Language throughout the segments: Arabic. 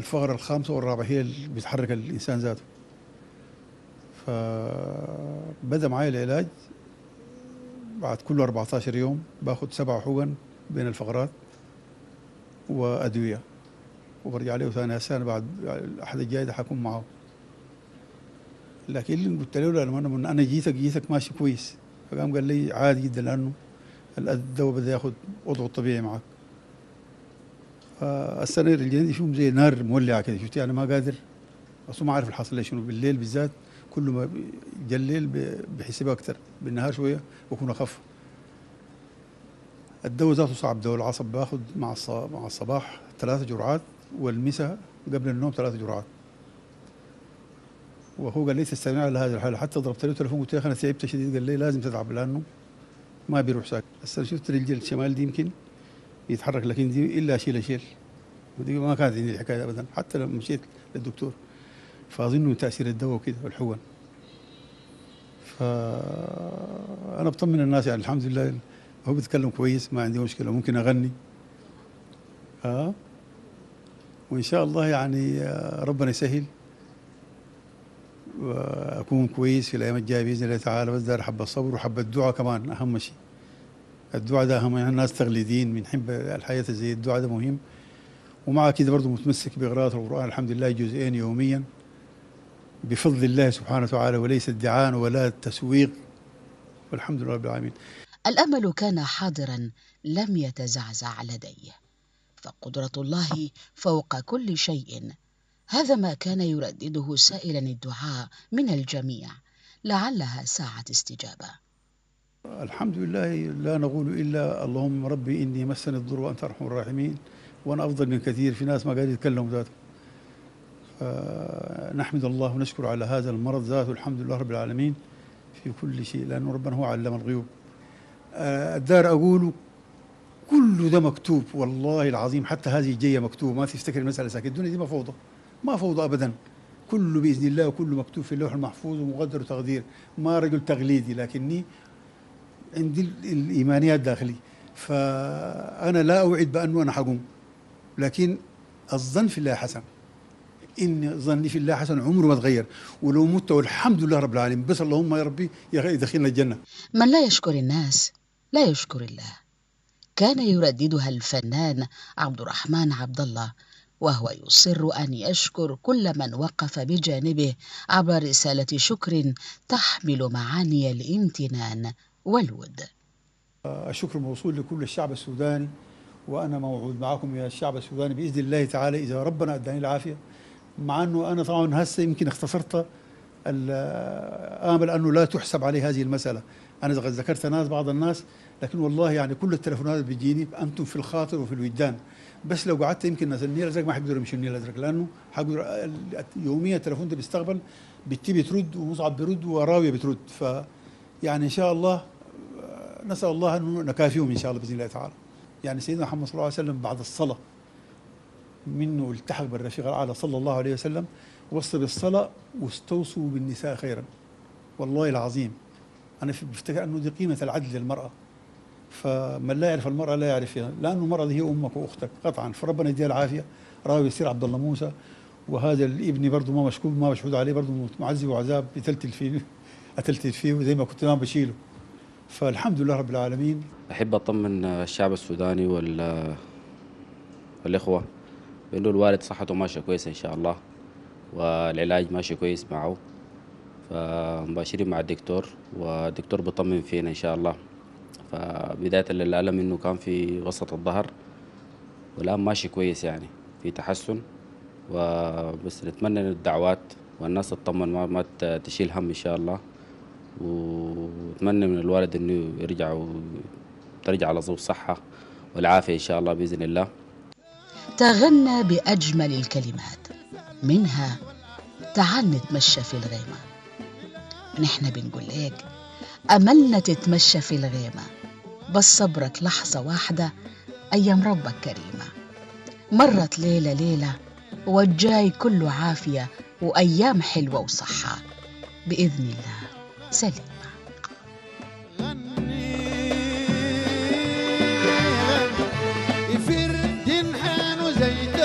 الفقرة الخامسة والرابعة هي اللي بتحرك الإنسان ذاته. فبدأ معي العلاج بعد كل 14 يوم باخد 7 حقن بين الفقرات وأدوية، وبرجع له ثاني هسه بعد الأحد الجاي ده حكون معه. لكن اللي قلت له لما أنا جيتك ماشي كويس، فقام قال لي عادي جدا لأنه الدواء بدأ ياخد وضعه الطبيعي معك. فالسنة الجديدة فيهم زي نار مولعة كده، شفت يعني ما قادر أصلا، ما عارف الحاصل لي شنو. بالليل بالذات كل ما الليل بحس بها أكثر، بالنهار شوية بكون أخف. الدواء ذاته صعب، دواء العصب باخذ مع الصباح 3 جرعات، والمساء قبل النوم 3 جرعات. وهو قال لي تستمع على هذه الحاله، حتى ضربت له تليفون قلت له انا تعبت شديد، قال لي لازم تتعب لانه ما بيروح ساكت. هسه شفت رجل الشمال دي يمكن يتحرك، لكن دي الا اشيل، ودي ما كانت عندي الحكايه ابدا حتى لما مشيت للدكتور. فاظن تاثير الدواء وكده والحقن. فانا بطمن الناس يعني الحمد لله، هو بيتكلم كويس ما عندي مشكله، ممكن اغني وان شاء الله يعني ربنا يسهل واكون كويس في الايام الجايه باذن الله تعالى. بس داير حبه الصبر وحبه الدعاء كمان، اهم شيء الدعاء ده اهم. يعني الناس تقليديين بنحب الحياه زي الدعاء ده مهم. ومع كده برضه متمسك بقراءه القران الحمد لله جزئين يوميا بفضل الله سبحانه وتعالى، وليس ادعاء ولا تسويق، والحمد لله رب العالمين. الأمل كان حاضرا لم يتزعزع لديه، فقدرة الله فوق كل شيء. هذا ما كان يردده سائلا الدعاء من الجميع، لعلها ساعة استجابة. الحمد لله لا نقول إلا اللهم ربي إني مسني الضر وأنت أرحم الراحمين، وأنا أفضل من كثير. في ناس ما قادر يتكلموا ذاته. نحمد الله ونشكر على هذا المرض ذاته، الحمد لله رب العالمين في كل شيء، لأنه ربنا هو علم الغيوب. الدار أقول كل ده مكتوب والله العظيم، حتى هذه الجاية مكتوب. ما تفتكر المسألة ساكت، الدنيا دي ما فوضى، ما فوضى أبدا. كله بإذن الله وكله مكتوب في اللوح المحفوظ ومقدر وتقدير. ما رجل تقليدي، لكني عندي الإيمانيات الداخلية. فأنا لا أوعد بأنه أنا حقوم، لكن الظن في الله حسن. إن ظني في الله حسن عمره ما تغير، ولو مت والحمد لله رب العالمين. بس اللهم يا ربي يدخلنا الجنة. من لا يشكر الناس لا يشكر الله، كان يرددها الفنان عبد الرحمن عبد الله، وهو يصر أن يشكر كل من وقف بجانبه عبر رسالة شكر تحمل معاني الامتنان والود. الشكر موصول لكل الشعب السوداني، وأنا موعود معكم يا الشعب السوداني بإذن الله تعالى إذا ربنا أداني العافية. مع أنه أنا طبعا هسه يمكن اختصرت آمل أنه لا تحسب علي هذه المسألة. أنا ذكرت بعض الناس، لكن والله يعني كل التلفونات بتجيني أنتم في الخاطر وفي الوجدان. بس لو قعدت يمكن ناس النيل الأزرق ما حيقدروا يمشوا النيل الأزرق، لأنه حقدر يوميا التلفون ده بيستقبل، بتي بترد ومصعب بيرد وراوية بترد. يعني إن شاء الله نسأل الله أنه نكافيهم إن شاء الله بإذن الله تعالى. يعني سيدنا محمد صلى الله عليه وسلم بعد الصلاة منه التحق بالرفيق الأعلى صلى الله عليه وسلم، وصى بالصلاة واستوصوا بالنساء خيرا. والله العظيم أنا بفتكر أنه دي قيمة العدل للمرأة. فمن لا يعرف المرأة لا يعرفها، لأنه المرأة دي هي أمك وأختك قطعا. فربنا يديها العافية. راوي يصير عبد الله موسى، وهذا الابن برضه ما مشكوك ما مشهود عليه، برضه معذب وعذاب بتلتل فيه أتلتل فيه زي ما كنت ما بشيله. فالحمد لله رب العالمين. أحب أطمن الشعب السوداني والإخوة بأنه الوالد صحته ماشية كويسة إن شاء الله، والعلاج ماشي كويس معه، فمباشرين مع الدكتور، والدكتور بيطمن فينا إن شاء الله. فبداية الألم إنه كان في وسط الظهر، والآن ماشي كويس يعني في تحسن. وبس نتمنى الدعوات والناس تطمن ما تشيل هم إن شاء الله. وأتمنى من الوالد إنه ترجع على ظروف صحة والعافية إن شاء الله بإذن الله. تغنى بأجمل الكلمات، منها تعال نتمشى في الغيمة. نحن بنقول لك أملنا تتمشى في الغيمة، بس صبرك لحظة واحدة، أيام ربك كريمة. مرت ليلة والجاي كله عافية، وأيام حلوة وصحة بإذن الله سليمة. يفر جنحان وزيتون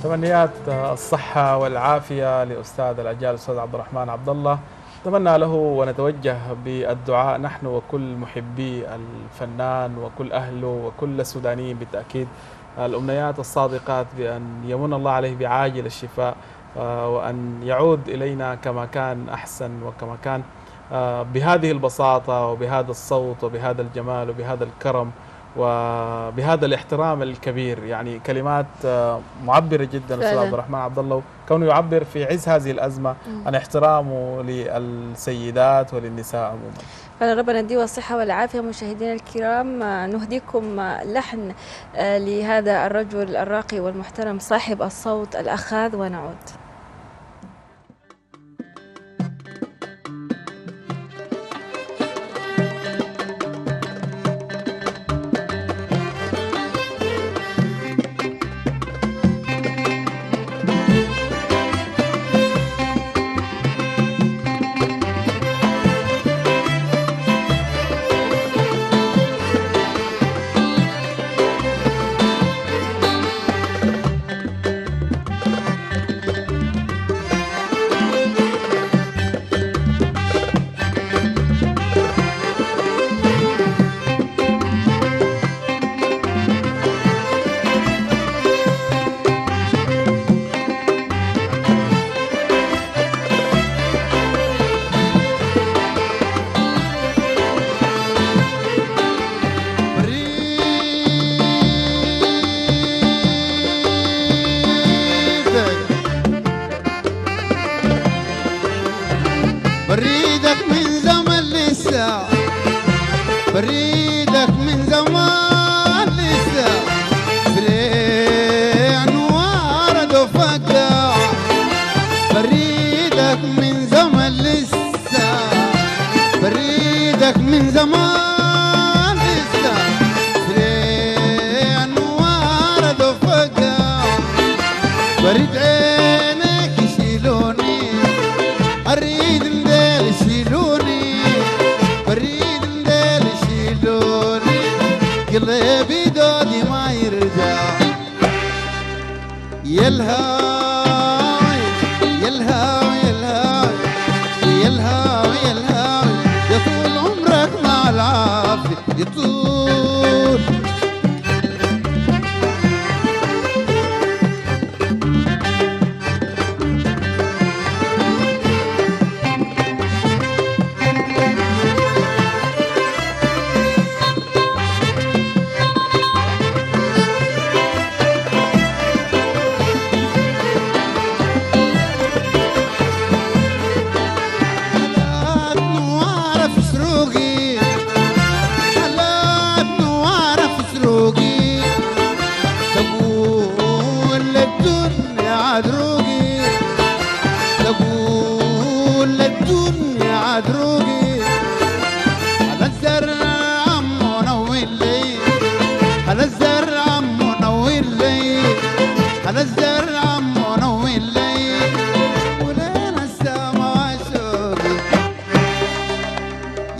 تمنيات الصحة والعافية لأستاذ الأجيال الأستاذ عبد الرحمن عبد الله. نتمنى له ونتوجه بالدعاء نحن وكل محبي الفنان وكل أهله وكل السودانيين بالتأكيد الأمنيات الصادقات بأن يمن الله عليه بعاجل الشفاء وأن يعود إلينا كما كان أحسن وكما كان بهذه البساطة وبهذا الصوت وبهذا الجمال وبهذا الكرم وبهذا الاحترام الكبير. يعني كلمات معبرة جدا أستاذ عبد الرحمن عبد الله، كونه يعبر في عز هذه الأزمة عن احترامه للسيدات وللنساء عموما. فربنا يديه الصحة والعافية. مشاهدينا الكرام نهديكم لحن لهذا الرجل الراقي والمحترم صاحب الصوت الأخاذ ونعود. بريدك من زمان لسه، بريدك من زمان لسه، بريع نوار وفقع. بريدك من زمان لسه، بريدك من زمان لسه، بريع نوار وفقع. بريد عينك يشيلوني، أريد مديل يشيلوني، بريد مديل يشيلوني، قلبي دودي ما يرجع. يا الهاوي يا الهاوي يا الهاوي يا الهاوي يا الهاوي، يا طول عمرك مع العافية يا طول.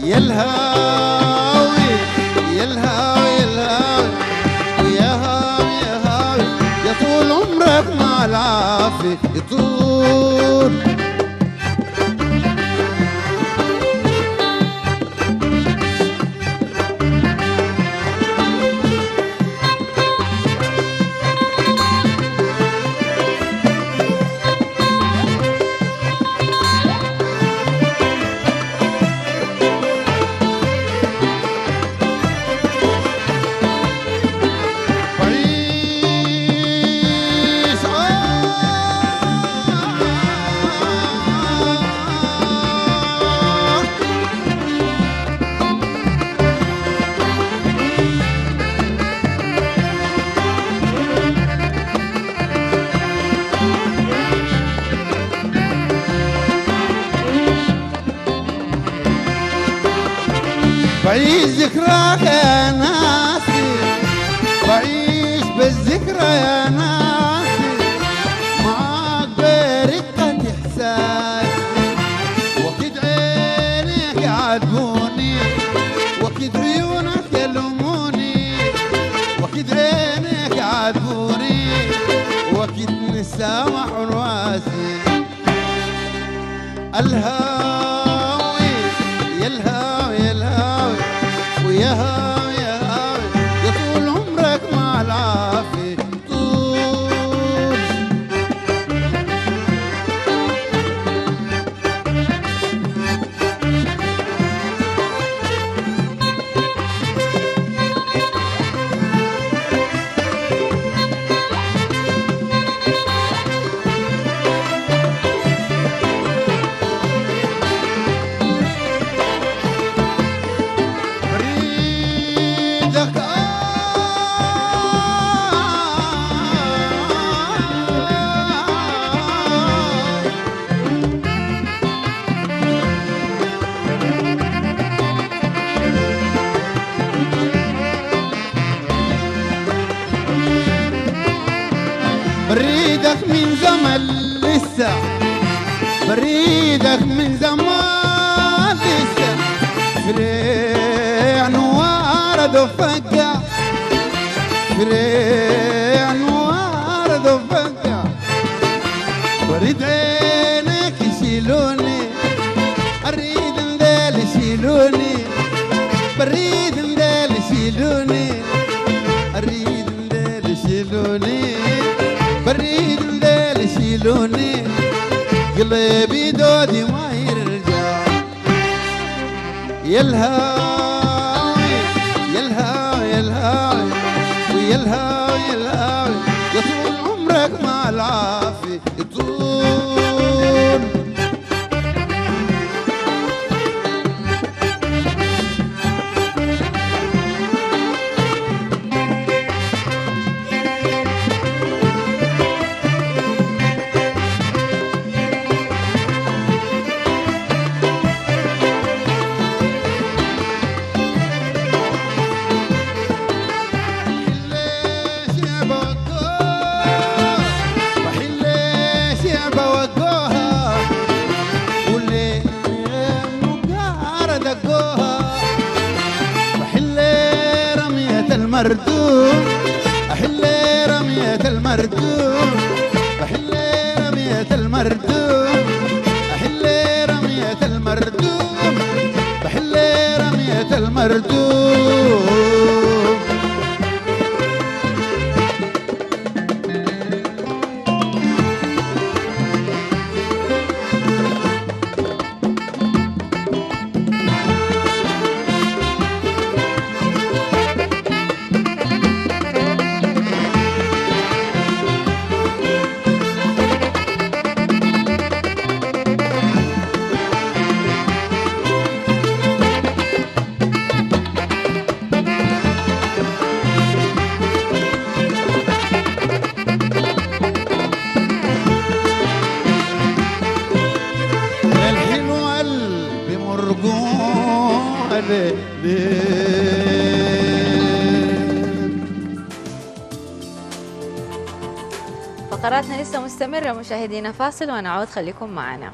يا الهاوي يا الهاوي يا الهاوي يا هاوي يا هاوي، يا طول عمرك مع العافية يا طول. بعيش ذكراك يا ناسي، بعيش بالذكرى يا ناسي، معاك برقة إحساسي، وأكيد عينيك يعاتبوني، وأكيد عيونك يلوموني، وأكيد عينيك يعاتبوني، وأكيد الهاوي يا الهاوي يا الهاوي ويا هاوي يا هاوي يا طول عمرك مع العافية طول. بريدك بريدك من زمن لسه، بريدك من زمان لسه فريع نوارد وفقع، فريع نوارد وفقع. بريد عينك يشيلوني، اريد مدال يشيلوني، بريد مدال يشيلوني، اريد مدال يشيلوني، بريد مدال يشيلوني. قلبي دودي ما يرجع. يا الهاوي يا الهاوي يا الهاوي ويا الهاوي يا الهاوي يا طول عمرك مع العافية طول. المردود أحل رمية المردود، أحل رمية المردود، أحل رمية المردود، أحل رمية المردود. فقراتنا لسه مستمرة مشاهدينا، فاصل ونعود، خليكم معنا.